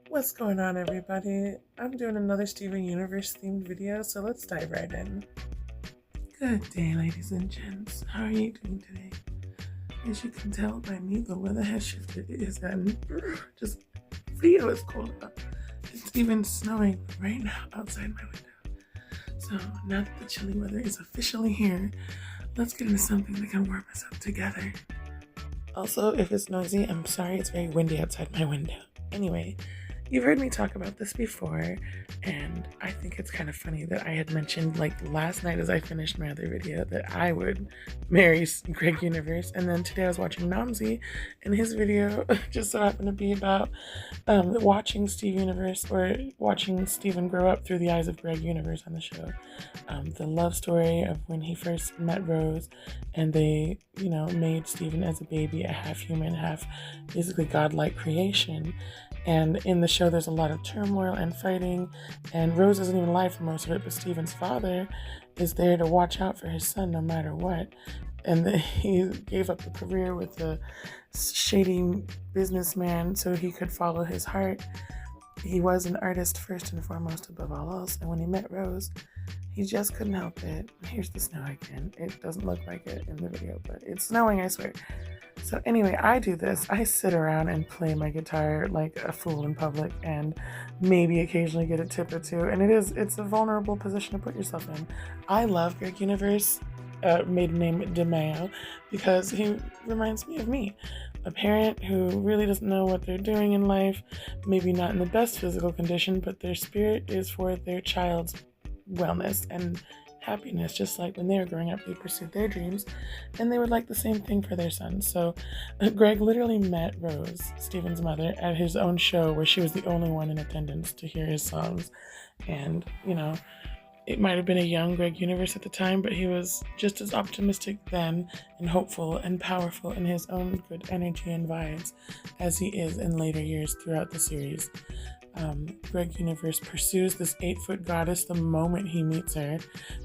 What's going on, everybody? I'm doing another Steven Universe themed video, so let's dive right in. Good day, ladies and gents. How are you doing today? As you can tell by me, the weather has shifted. It has gotten just Frio is cold up. It's even snowing right now outside my window. So now that the chilly weather is officially here, let's get into something that can warm us up together. Also, if it's noisy, I'm sorry, it's very windy outside my window. Anyway, you've heard me talk about this before, and I think it's kind of funny that I had mentioned, like, last night as I finished my other video, that I would marry Greg Universe, and then today I was watching Namzi, and his video just so happened to be about watching Steve Universe, or watching Steven grow up through the eyes of Greg Universe on the show. The love story of when he first met Rose, and they, made Steven as a baby, a half human, half basically godlike creation. And in the show, there's a lot of turmoil and fighting, and Rose isn't even alive for most of it, but Steven's father is there to watch out for his son no matter what. And he gave up the career with the shady businessman so he could follow his heart. He was an artist first and foremost, above all else, and when he met Rose, he just couldn't help it. Here's the snow again. It doesn't look like it in the video, but it's snowing, I swear. So anyway, I do this. I sit around and play my guitar like a fool in public, and maybe occasionally get a tip or two. And it's a vulnerable position to put yourself in. I love Greg Universe, maiden name DeMeo, because he reminds me of me. A parent who really doesn't know what they're doing in life, maybe not in the best physical condition, but their spirit is for their child's wellness and happiness. Just like when they were growing up, they pursued their dreams, and they would like the same thing for their son. So Greg literally met Rose, Steven's mother, at his own show where she was the only one in attendance to hear his songs. And it might have been a young Greg Universe at the time, but he was just as optimistic then and hopeful and powerful in his own good energy and vibes as he is in later years throughout the series. Greg Universe pursues this 8-foot goddess the moment he meets her,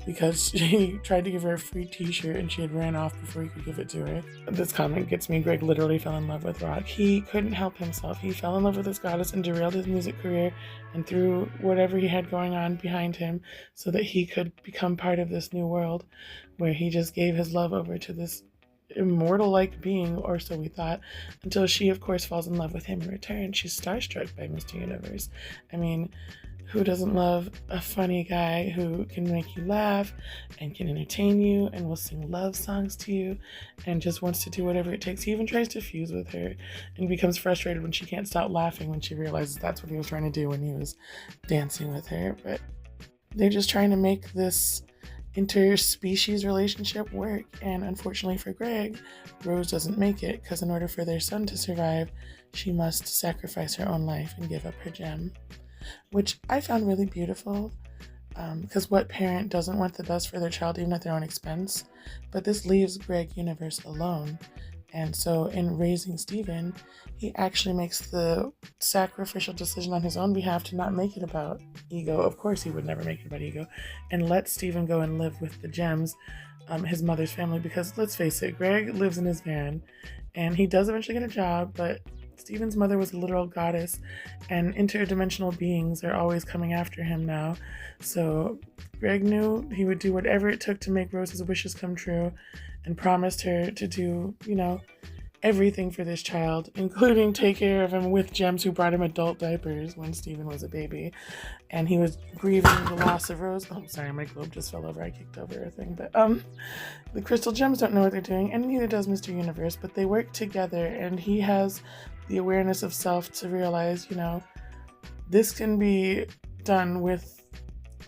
because he tried to give her a free t-shirt and she had ran off before he could give it to her. This comment gets me. Greg literally fell in love with rock. He couldn't help himself. He fell in love with this goddess and derailed his music career and threw whatever he had going on behind him so that he could become part of this new world where he just gave his love over to this immortal-like being, or so we thought, until she, of course, falls in love with him in return. She's starstruck by Mr. Universe. I mean, who doesn't love a funny guy who can make you laugh and can entertain you and will sing love songs to you and just wants to do whatever it takes? He even tries to fuse with her and becomes frustrated when she can't stop laughing when she realizes that's what he was trying to do when he was dancing with her. But they're just trying to make this interspecies relationship work, and unfortunately for Greg, Rose doesn't make it, because in order for their son to survive, she must sacrifice her own life and give up her gem, which I found really beautiful, because what parent doesn't want the best for their child even at their own expense? But this leaves Greg Universe alone, and so in raising Steven, he actually makes the sacrificial decision on his own behalf to not make it about ego. Of course, he would never make it about ego, and let Steven go and live with the gems, his mother's family, because let's face it, Greg lives in his van, and he does eventually get a job, but Steven's mother was a literal goddess, and interdimensional beings are always coming after him now. So Greg knew he would do whatever it took to make Rose's wishes come true, and promised her to do, everything for this child, including take care of him with gems who brought him adult diapers when Steven was a baby. And he was grieving the loss of Rose. Oh, sorry, my globe just fell over. I kicked over a thing. But the crystal gems don't know what they're doing, and neither does Mr. Universe, but they work together, and he has the awareness of self to realize, this can be done with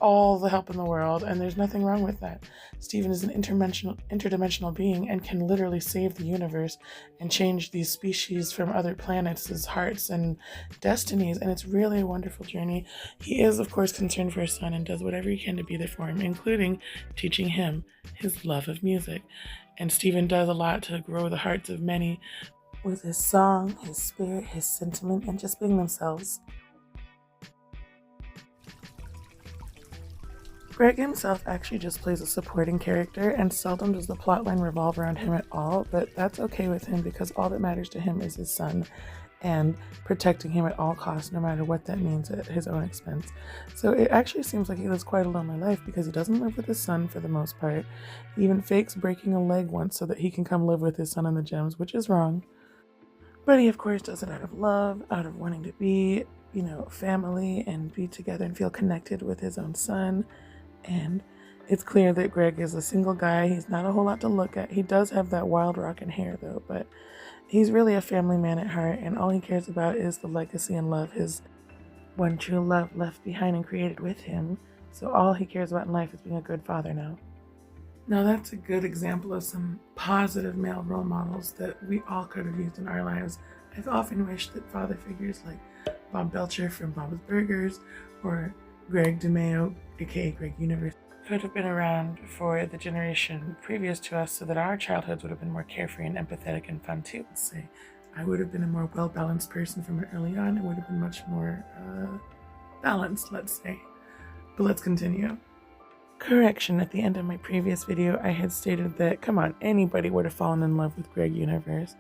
all the help in the world, and there's nothing wrong with that. Steven is an interdimensional being and can literally save the universe and change these species from other planets' hearts and destinies, and it's really a wonderful journey. He is, of course, concerned for his son and does whatever he can to be there for him, including teaching him his love of music. And Steven does a lot to grow the hearts of many with his song, his spirit, his sentiment, and just being themselves. Greg himself actually just plays a supporting character, and seldom does the plotline revolve around him at all, but that's okay with him because all that matters to him is his son. and protecting him at all costs, no matter what that means at his own expense. So it actually seems like he lives quite a lonely life because he doesn't live with his son for the most part. He even fakes breaking a leg once so that he can come live with his son in the gems, which is wrong. But he, of course, does it out of love, out of wanting to be, family and be together and feel connected with his own son. And it's clear that Greg is a single guy. He's not a whole lot to look at. He does have that wild rockin' hair, though, but he's really a family man at heart, and all he cares about is the legacy and love his one true love left behind and created with him. So all he cares about in life is being a good father now. Now that's a good example of some positive male role models that we all could have used in our lives. I've often wished that father figures like Bob Belcher from Bob's Burgers or Greg DeMeo, aka Greg Universe, could have been around for the generation previous to us so that our childhoods would have been more carefree and empathetic and fun too. Let's say I would have been a more well-balanced person from early on. It would have been much more balanced, let's say. But let's continue. Correction, at the end of my previous video, I had stated that, come on, anybody would have fallen in love with Greg Universe,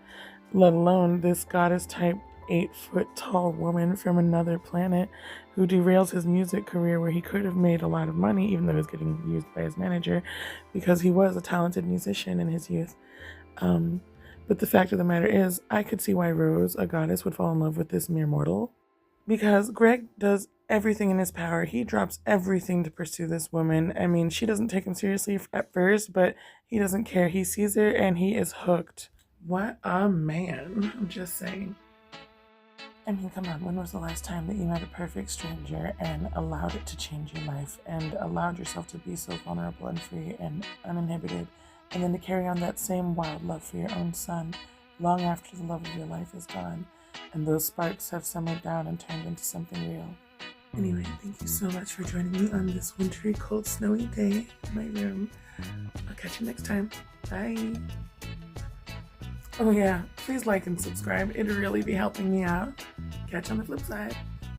let alone this goddess-type 8-foot-tall woman from another planet who derails his music career where he could have made a lot of money, even though he was getting used by his manager, because he was a talented musician in his youth. But the fact of the matter is, I could see why Rose, a goddess, would fall in love with this mere mortal. Because Greg does everything in his power. He drops everything to pursue this woman. I mean, she doesn't take him seriously at first, but he doesn't care. He sees her and he is hooked. What a man. I'm just saying. I mean, come on, when was the last time that you met a perfect stranger and allowed it to change your life and allowed yourself to be so vulnerable and free and uninhibited, and then to carry on that same wild love for your own son long after the love of your life is gone and those sparks have simmered down and turned into something real? Anyway, thank you so much for joining me on this wintry, cold, snowy day in my room. I'll catch you next time. Bye. Oh yeah, please like and subscribe. It'd really be helping me out. Catch you on the flip side.